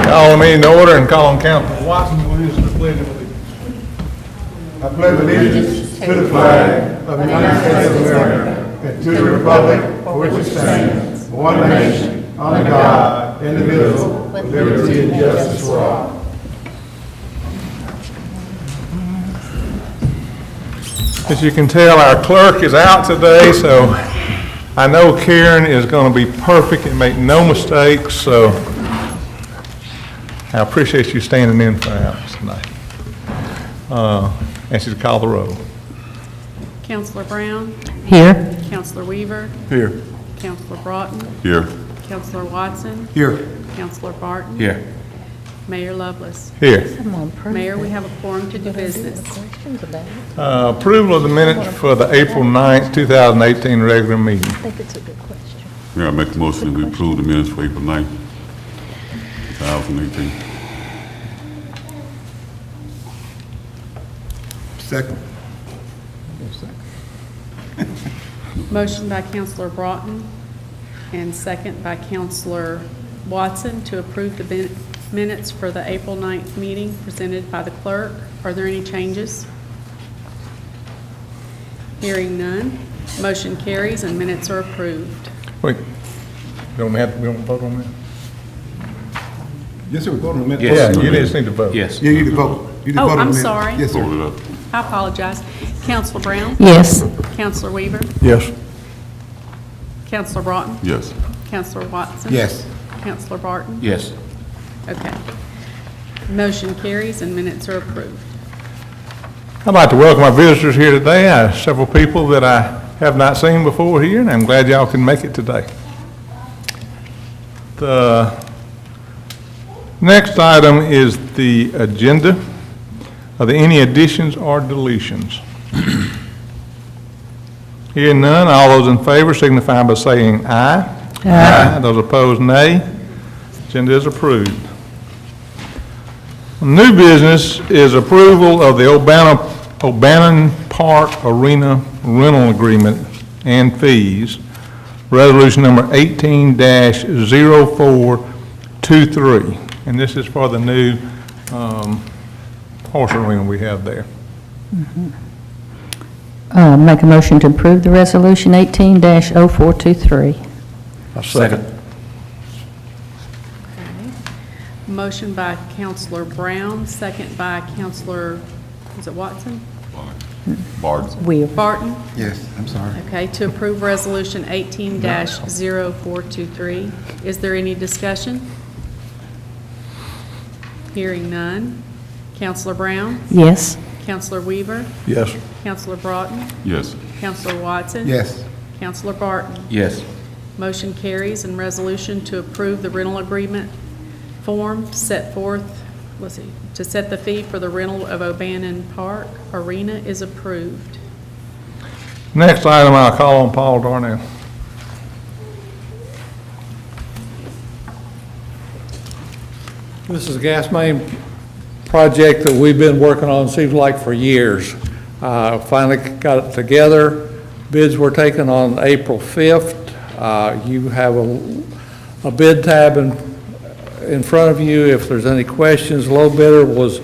Call the meeting to order and call on Councilman Watson to lead us in the pledge of allegiance. I pledge allegiance to the flag of the United States of America and to the republic for which it stands, one nation, under God, indivisible, with liberty and justice for all. As you can tell, our clerk is out today, so I know Karen is going to be perfect and make no mistakes, so I appreciate you standing in for us tonight. And she's call the roll. Councilor Brown? Here. Councilor Weaver? Here. Councilor Broughton? Here. Councilor Watson? Here. Councilor Barton? Here. Mayor Lovelace? Here. Mayor, we have a quorum to do business. Approval of the minutes for the April 9th, 2018 regular meeting. I think it's a good question. Yeah, I make the motion that we approve the minutes for April 9th, 2018. Second. Motion by Councilor Broughton and second by Councilor Watson to approve the minutes for the April 9th meeting presented by the clerk. Are there any changes? Hearing none, motion carries and minutes are approved. Wait, we don't vote on that? Yes, sir, we voted on the minute. Yeah, you just need to vote. Yes. Yeah, you need to vote. You need to Oh, vote on I'm the minute. sorry. Yes, sir. Vote it up. I apologize. Councilor Brown? Yes. Councilor Weaver? Yes. Councilor Broughton? Yes. Councilor Watson? Yes. Councilor Barton? Yes. Okay. Motion carries and minutes are approved. I'd like to welcome our visitors here today. I have several people that I have not seen before here, and I'm glad y'all can make it today. The next item is the agenda. Are there any additions or deletions? Hearing none, all those in favor signify by saying aye. Aye. Those opposed, nay. Agenda is approved. New business is approval of the O'Bannon Park Arena rental agreement and fees, resolution number 18-0423. And this is for the new horse arena we have there. Make a motion to approve the resolution 18-0423. Second. Motion by Councilor Brown, second by Councilor, is it Watson? Barton. Weaver. Barton? Yes, I'm sorry. Okay, to approve resolution 18-0423. Is there any discussion? Hearing none. Councilor Brown? Yes. Councilor Weaver? Yes. Councilor Broughton? Yes. Councilor Watson? Yes. Councilor Barton? Yes. Motion carries and resolution to approve the rental agreement form to set forth, to set the fee for the rental of O'Bannon Park Arena is approved. Next item, I'll call on Paul Darnell. This is a gas main project that we've been working on, seems like for years. Finally got it together. Bids were taken on April 5th. You have a bid tab in front of you if there's any questions. Low bidder was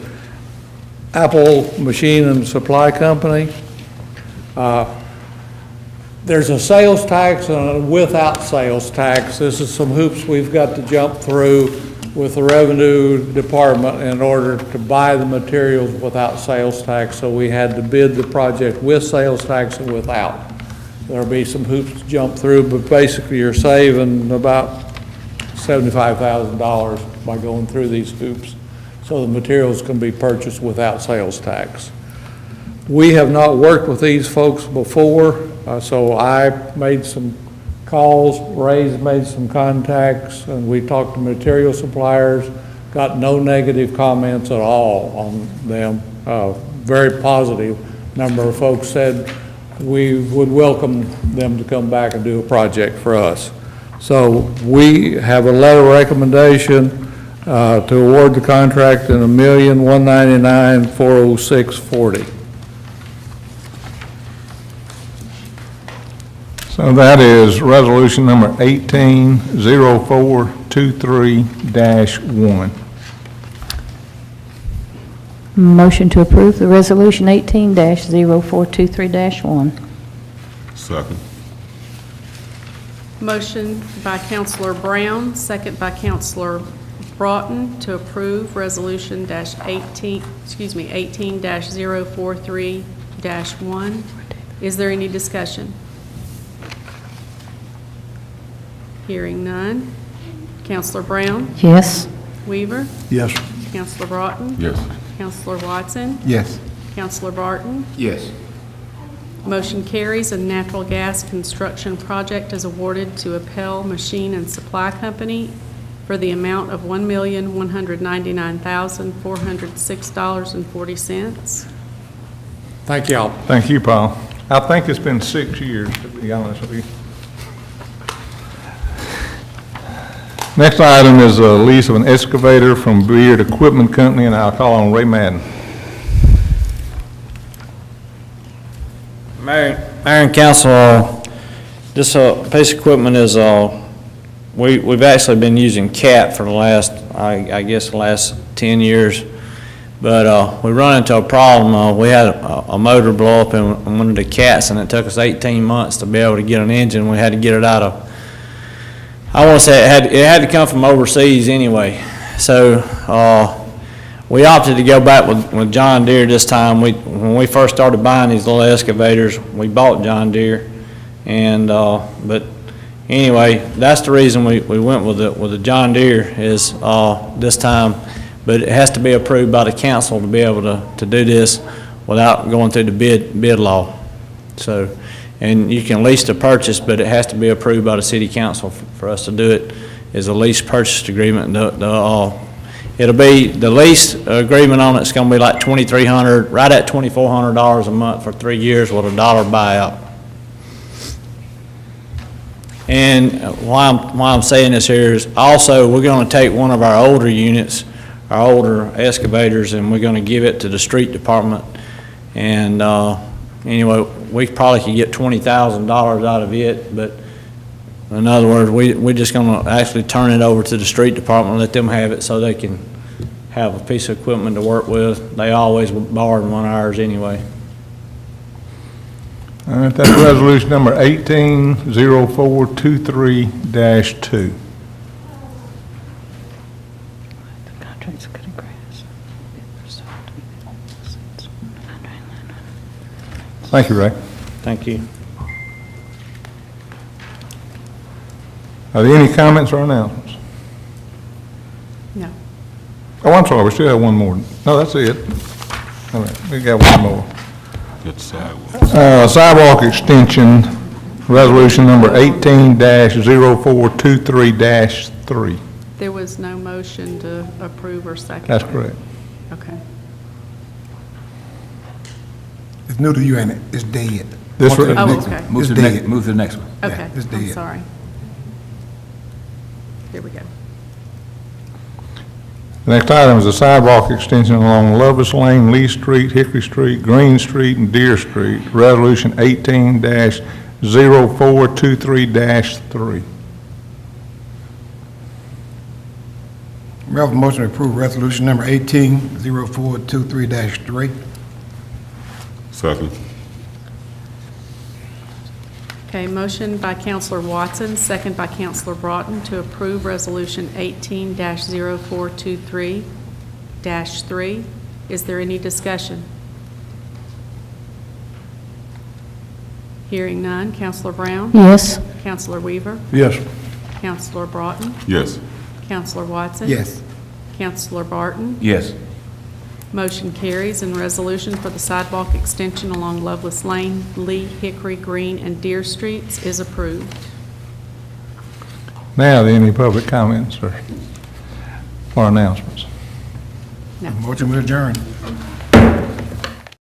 Apple Machine and Supply Company. There's a sales tax and a without sales tax. This is some hoops we've got to jump through with the revenue department in order to buy the materials without sales tax. So we had to bid the project with sales tax and without. There'll be some hoops to jump through, but basically you're saving about $75,000 by going through these hoops. So the materials can be purchased without sales tax. We have not worked with these folks before, so I made some calls, Ray's made some contacts, and we talked to material suppliers, got no negative comments at all on them. Very positive. Number of folks said we would welcome them to come back and do a project for us. So we have a letter of recommendation to award the contract in $1,199,406.40. So that is resolution number 18-0423-1. Motion to approve the resolution 18-0423-1. Second. Motion by Counselor Brown, second by Counselor Broughton to approve Resolution -18-043-1. Is there any discussion? Hearing none. Counselor Brown? Yes. Weaver? Yes. Counselor Broughton? Yes. Counselor Watson? Yes. Counselor Barton? Yes. Motion carries, and natural gas construction project is awarded to Appel Machine and Supply Company for the amount of $1,199,406.40. Thank y'all. Thank you, Paul. I think it's been 6 years, to be honest with you. Next item is a lease of an excavator from Beard Equipment Company, and I'll call on Ray Madden. Mayor and Council, this piece of equipment is, we've actually been using CAT for the last, I guess, the last 10 years. But we run into a problem. We had a motor blow up in one of the CATs, and it took us 18 months to be able to get an engine. We had to get it out of, I want to say it had to come from overseas anyway. So we opted to go back with John Deere this time. When we first started buying these little excavators, we bought John Deere, and but anyway, that's the reason we went with the John Deere is this time. But it has to be approved by the council to be able to do this without going through the bid law. So, and you can lease to purchase, but it has to be approved by the city council for us to do it. Is a lease purchase agreement. It'll be, the lease agreement on it's going to be like $2,300, right at $2,400 a month for 3 years with a $1 buyout. And why I'm saying this here is also we're going to take one of our older units, our older excavators, and we're going to give it to the street department. And anyway, we probably could get $20,000 out of it, but in other words, we're just going to actually turn it over to the street department and let them have it so they can have a piece of equipment to work with. They always borrowed one of ours anyway. All right, that's resolution number 18-0423-2. Thank you, Ray. Thank you. Are there any comments or announcements? No. Oh, I'm sorry, we still have one more. No, that's it. All right, we got one more. Get sidewalk. Sidewalk extension, resolution number 18-0423-3. There was no motion to approve or second? That's correct. Okay. It's new to you, ain't it? It's dead. This On to the re- Oh, next okay. one. Move to the next, move to the next one. Okay, It's I'm dead. sorry. Here we go. The next item is a sidewalk extension along Lovelace Lane, Lee Street, Hickory Street, Green Street, and Deer Street, resolution 18-0423-3. We have a motion to approve resolution number 18-0423-3. Second. Okay, motion by Counselor Watson, second by Counselor Broughton to approve Resolution 18-0423-3. Is there any discussion? Hearing none. Counselor Brown? Yes. Counselor Weaver? Yes. Counselor Broughton? Yes. Counselor Watson? Yes. Counselor Barton? Yes. Motion carries, and resolution for the sidewalk extension along Lovelace Lane, Lee, Hickory, Green, and Deer Streets is approved. Now, are there any public comments or announcements? No. Motion to adjourn.